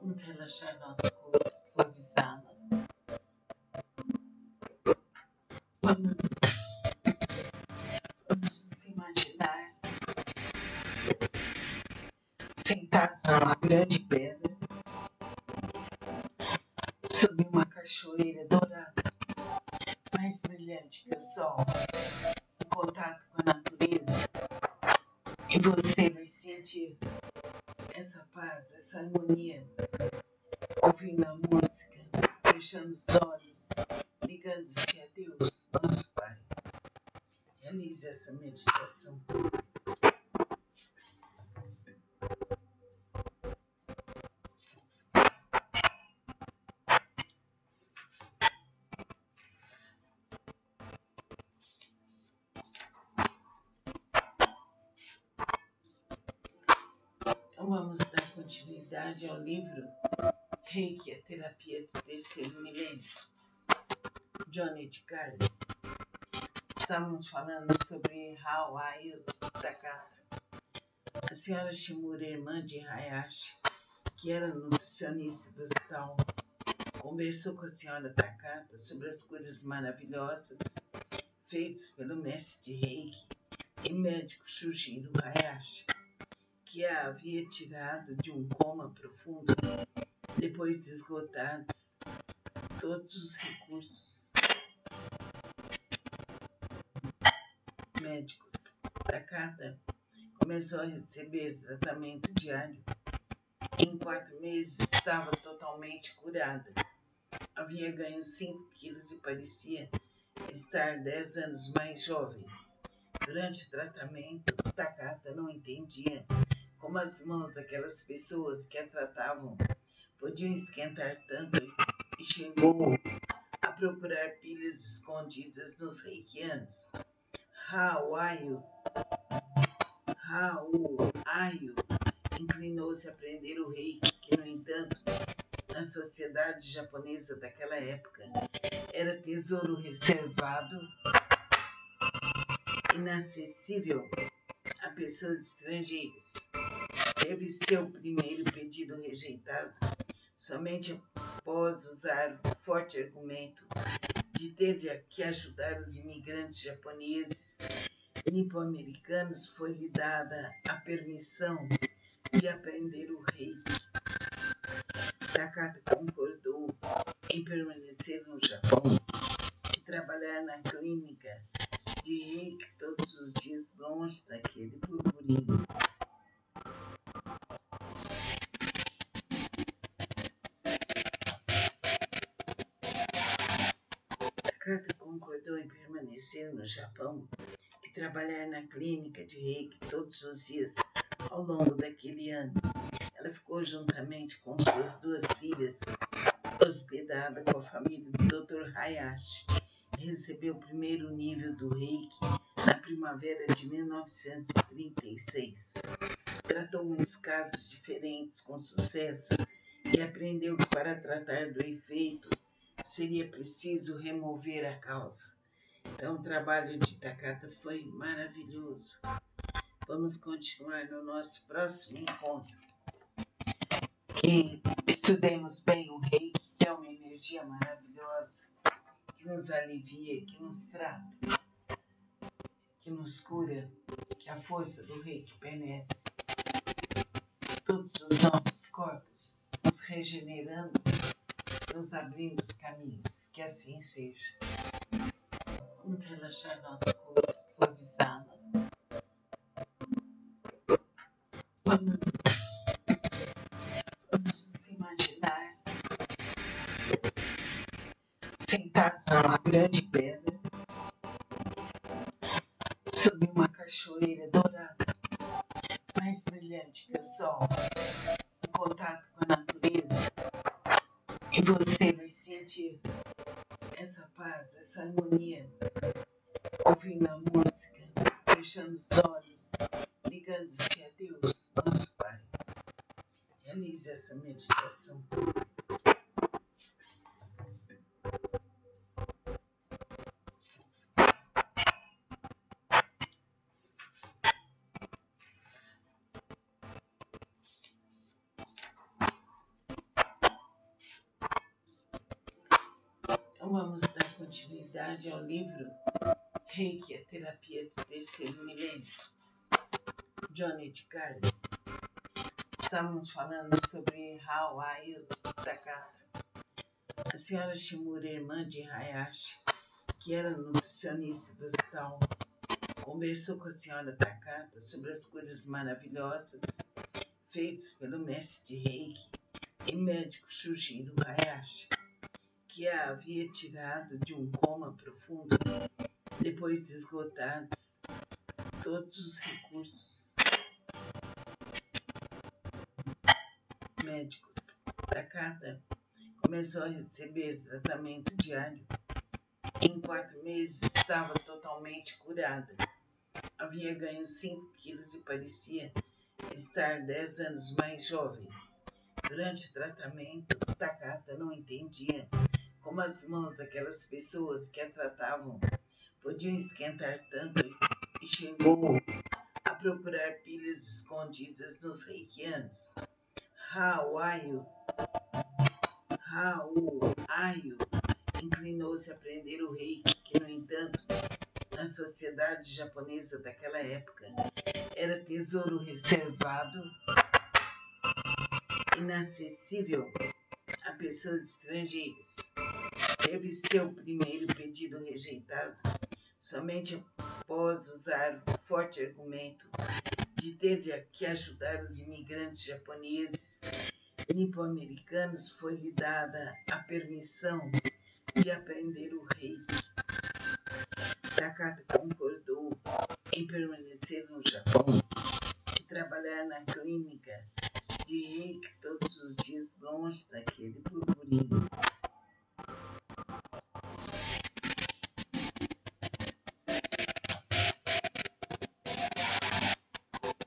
Vamos relaxar nosso corpo, suavizá-lo. Vamos nos imaginar sentados numa grande pedra, sob uma cachoeira dourada, mais brilhante que o sol, em contato com a natureza. E você vai sentir essa paz, essa harmonia, ouvindo a música, fechando os olhos, ligando-se a Deus, nosso Pai. Realize essa meditação. Então vamos dar continuidade ao livro Reiki, a terapia do terceiro milênio, Johnny de Carlos. Estamos falando sobre Hawaii Takata. A senhora Shimura, irmã de Hayashi, que era nutricionista do hospital, conversou com a senhora Takata sobre as curas maravilhosas feitas pelo mestre de Reiki e médico Shujiro Hayashi, que a havia tirado de um coma profundo depois de esgotados todos os recursos médicos. Takata começou a receber tratamento diário. Em 4 meses estava totalmente curada. Havia ganho 5 quilos e parecia estar 10 anos mais jovem. Durante o tratamento, Takata não entendia como as mãos daquelas pessoas que a tratavam podiam esquentar tanto e chegou a procurar pilhas escondidas nos reikianos. Hawaii inclinou-se a aprender o reiki, que, no entanto, na sociedade japonesa daquela época, era tesouro reservado, inacessível a pessoas estrangeiras. Teve seu primeiro pedido rejeitado somente após usar o forte argumento de ter que ajudar os imigrantes japoneses nipo-americanos. Foi-lhe dada a permissão de aprender o reiki. Takata concordou em permanecer no Japão e trabalhar na clínica de reiki todos os dias, longe daquele burburinho. Takata concordou em permanecer no Japão e trabalhar na clínica de reiki todos os dias ao longo daquele ano. Ela ficou juntamente com suas 2 filhas, hospedada com a família do Dr. Hayashi, e recebeu o primeiro nível do reiki na primavera de 1936. Tratou muitos casos diferentes com sucesso e aprendeu que para tratar do efeito seria preciso remover a causa. Então o trabalho de Takata foi maravilhoso. Vamos continuar no nosso próximo encontro. Que estudemos bem o reiki, que é uma energia maravilhosa, que nos alivia, que nos trata, que nos cura, que a força do reiki penetra todos os nossos corpos, nos regenerando, nos abrindo os caminhos. Que assim seja. Vamos relaxar nosso corpo, suavizá-lo. Vamos nos imaginar sentados numa grande pedra, sob uma cachoeira dourada, mais brilhante que o sol, em contato com a natureza. E você vai sentir essa paz, essa harmonia, ouvindo a música, fechando os olhos, ligando-se a Deus, nosso Pai. Realize essa meditação. Então vamos dar continuidade ao livro Reiki, a terapia do terceiro milênio, Johnny de Carlos. Estamos falando sobre Hawaii Takata. A senhora Shimura, irmã de Hayashi, que era nutricionista do hospital, conversou com a senhora Takata sobre as curas maravilhosas feitas pelo mestre de Reiki e médico Shujiro Hayashi, que a havia tirado de um coma profundo depois de esgotados todos os recursos médicos. Takata começou a receber tratamento diário. Em 4 meses estava totalmente curada. Havia ganho 5 quilos e parecia estar 10 anos mais jovem. Durante o tratamento, Takata não entendia como as mãos daquelas pessoas que a tratavam podiam esquentar tanto e chegou a procurar pilhas escondidas nos reikianos. Hawaii inclinou-se a aprender o reiki, que, no entanto, na sociedade japonesa daquela época, era tesouro reservado, inacessível a pessoas estrangeiras. Teve seu primeiro pedido rejeitado somente após usar o forte argumento de ter que ajudar os imigrantes japoneses nipo-americanos. Foi-lhe dada a permissão de aprender o reiki. Takata concordou em permanecer no Japão e trabalhar na clínica de reiki todos os dias, longe daquele burburinho.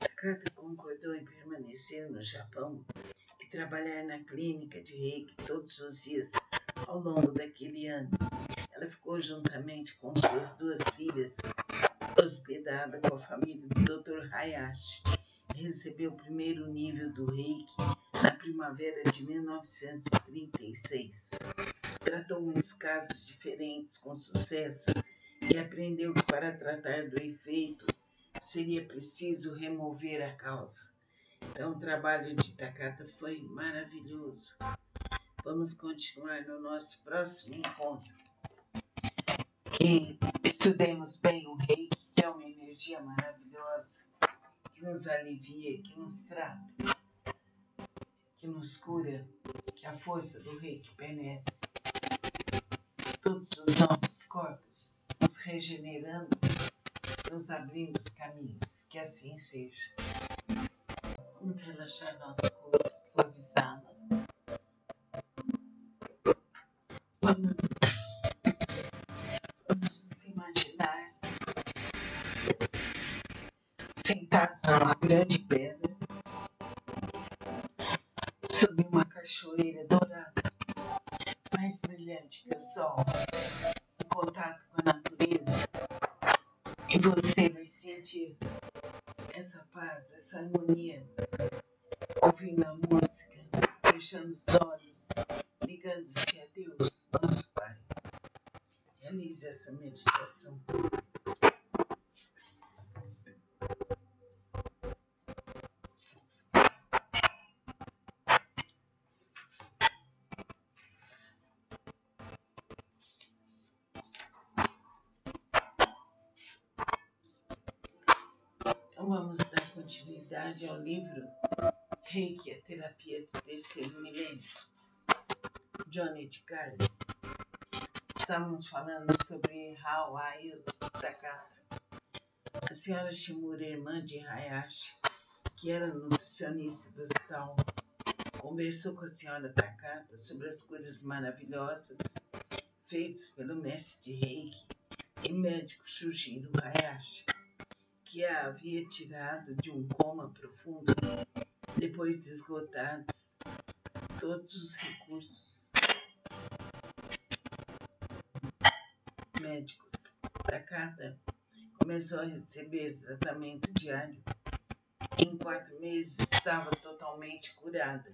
Takata concordou em permanecer no Japão e trabalhar na clínica de reiki todos os dias ao longo daquele ano. Ela ficou juntamente com suas 2 filhas, hospedada com a família do Dr. Hayashi, e recebeu o primeiro nível do reiki na primavera de 1936. Tratou muitos casos diferentes com sucesso e aprendeu que para tratar do efeito seria preciso remover a causa. Então o trabalho de Takata foi maravilhoso. Vamos continuar no nosso próximo encontro, que estudemos bem o reiki, que é uma energia maravilhosa, que nos alivia, que nos trata, que nos cura, que a força do reiki penetra todos os nossos corpos, nos regenerando, nos abrindo os caminhos. Que assim seja. Vamos relaxar nosso corpo, suavizá-lo. Vamos nos imaginar sentados numa grande pedra, sob uma cachoeira dourada, mais brilhante que o sol, em contato com a natureza, e você vai sentir essa paz, essa harmonia, ouvindo a música, fechando os olhos, ligando-se a Deus, nosso Pai. Realize essa meditação. Então vamos dar continuidade ao livro Reiki, a terapia do terceiro milênio, Johnny de Carlos. Estamos falando sobre Hawaii Takata. A senhora Shimura, irmã de Hayashi, que era nutricionista do hospital, conversou com a senhora Takata sobre as curas maravilhosas feitas pelo mestre de Reiki e médico Shujiro Hayashi, que a havia tirado de um coma profundo depois de esgotados todos os recursos médicos. Takata começou a receber tratamento diário. Em 4 meses estava totalmente curada.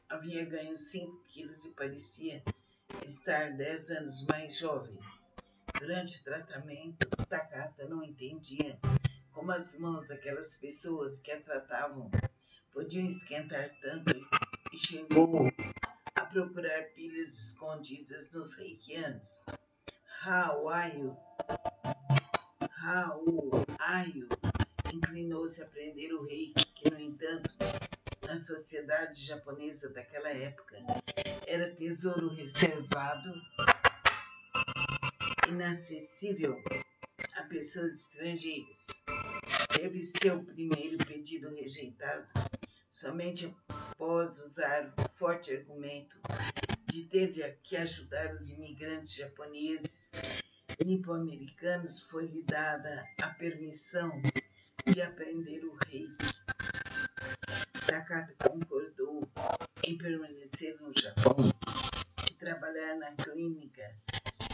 Havia ganho 5 quilos e parecia estar 10 anos mais jovem. Durante o tratamento, Takata não entendia como as mãos daquelas pessoas que a tratavam podiam esquentar tanto e chegou a procurar pilhas escondidas nos reikianos. Ayu inclinou-se a aprender o reiki, que, no entanto, na sociedade japonesa daquela época, era tesouro reservado, inacessível a pessoas estrangeiras. Teve seu primeiro pedido rejeitado somente após usar o forte argumento de ter que ajudar os imigrantes japoneses nipo-americanos. Foi-lhe dada a permissão de aprender o reiki. Takata concordou em permanecer no Japão e trabalhar na clínica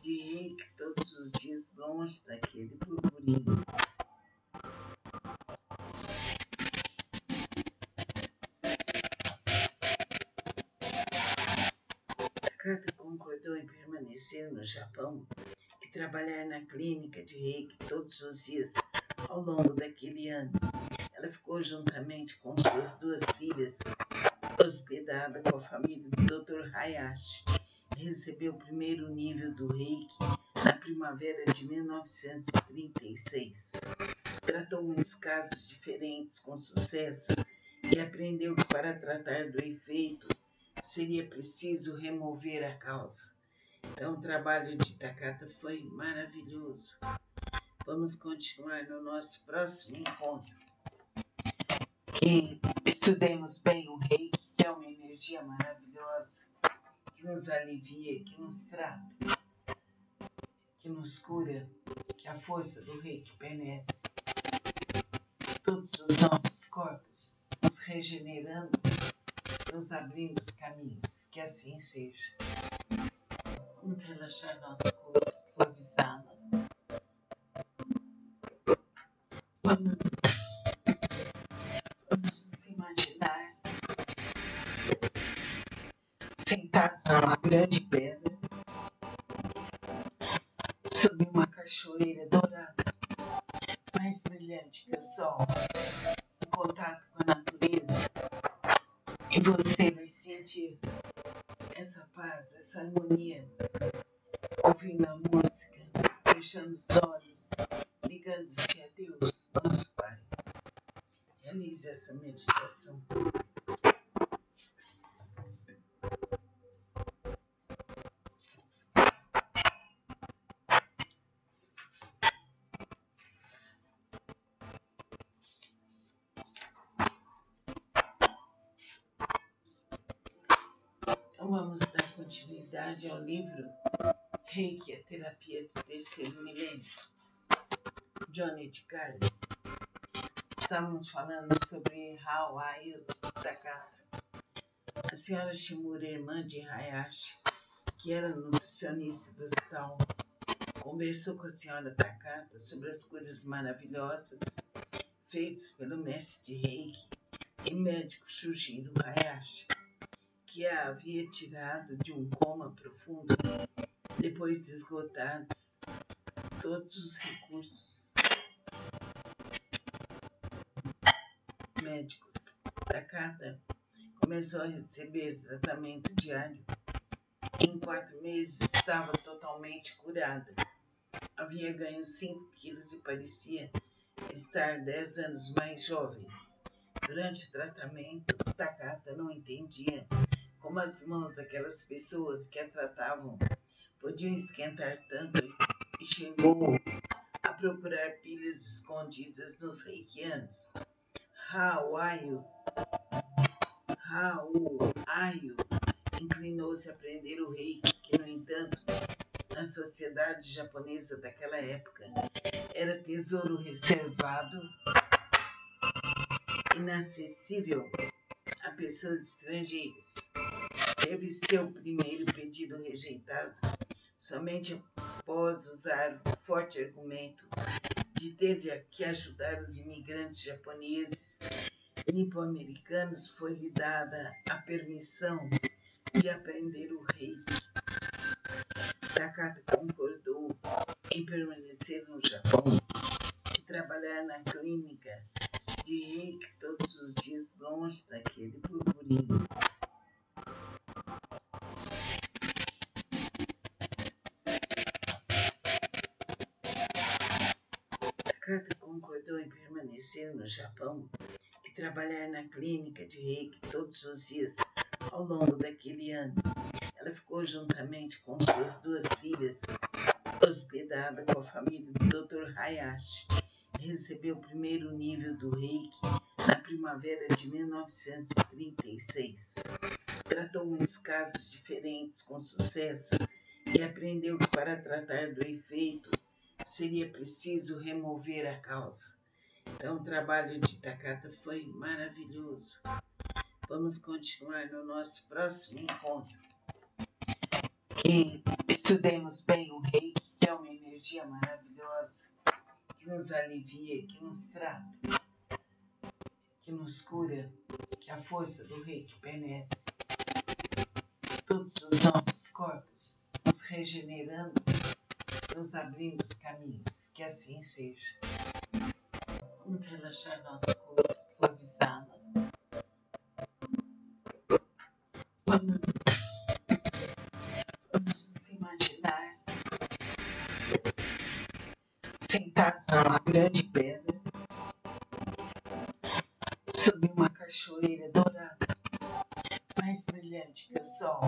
de reiki todos os dias, longe daquele burburinho. Takata concordou em permanecer no Japão e trabalhar na clínica de reiki todos os dias ao longo daquele ano. Ela ficou juntamente com suas duas filhas, hospedada com a família do Dr. Hayashi. Recebeu o primeiro nível do reiki na primavera de 1936. Tratou muitos casos diferentes com sucesso e aprendeu que para tratar do efeito seria preciso remover a causa. Então o trabalho de Takata foi maravilhoso. Vamos continuar no nosso próximo encontro. Que estudemos bem o reiki, que é uma energia maravilhosa, que nos alivia, que nos trata, que nos cura, que a força do reiki penetra todos os nossos corpos, nos regenerando, nos abrindo os caminhos. Que assim seja. Vamos relaxar nosso corpo, suavizá-lo. Vamos nos imaginar sentados numa grande pedra, sob uma cachoeira dourada, mais brilhante que o sol, em contato com a natureza, e você vai sentir essa paz, essa harmonia, ouvindo a música, fechando os olhos, ligando-se a Deus, nosso Pai. Realize essa meditação. Então vamos dar continuidade ao livro Reiki, a terapia do terceiro milênio, Johnny de Carlos. Estamos falando sobre Ayu Takata. A senhora Shimura, irmã de Hayashi, que era nutricionista do hospital, conversou com a senhora Takata sobre as curas maravilhosas feitas pelo mestre de Reiki e médico Shujiro Hayashi, que a havia tirado de um coma profundo depois de esgotados todos os recursos médicos. Takata começou a receber tratamento diário. Em 4 meses estava totalmente curada. Havia ganho 5 quilos e parecia estar 10 anos mais jovem. Durante o tratamento, Takata não entendia como as mãos daquelas pessoas que a tratavam podiam esquentar tanto e chegou a procurar pilhas escondidas nos reikianos. Ayu inclinou-se a aprender o reiki, que, no entanto, na sociedade japonesa daquela época, era tesouro reservado, inacessível a pessoas estrangeiras. Teve seu primeiro pedido rejeitado somente após usar o forte argumento de ter que ajudar os imigrantes japoneses nipo-americanos. Foi-lhe dada a permissão de aprender o reiki. Takata concordou em permanecer no Japão e trabalhar na clínica de Reiki todos os dias longe daquele burburinho. Takata concordou em permanecer no Japão e trabalhar na clínica de Reiki todos os dias ao longo daquele ano. Ela ficou juntamente com suas duas filhas, hospedada com a família do Dr. Hayashi, e recebeu o primeiro nível do Reiki na primavera de 1936. Tratou muitos casos diferentes com sucesso e aprendeu que para tratar do efeito seria preciso remover a causa. Então o trabalho de Takata foi maravilhoso. Vamos continuar no nosso próximo encontro. Que estudemos bem o Reiki, que é uma energia maravilhosa, que nos alivia, que nos trata, que nos cura, que a força do Reiki penetra todos os nossos corpos, nos regenerando, nos abrindo os caminhos. Que assim seja. Vamos relaxar nosso corpo, suavizá-lo. Vamos nos imaginar sentados numa grande pedra, sob uma cachoeira dourada, mais brilhante que o sol.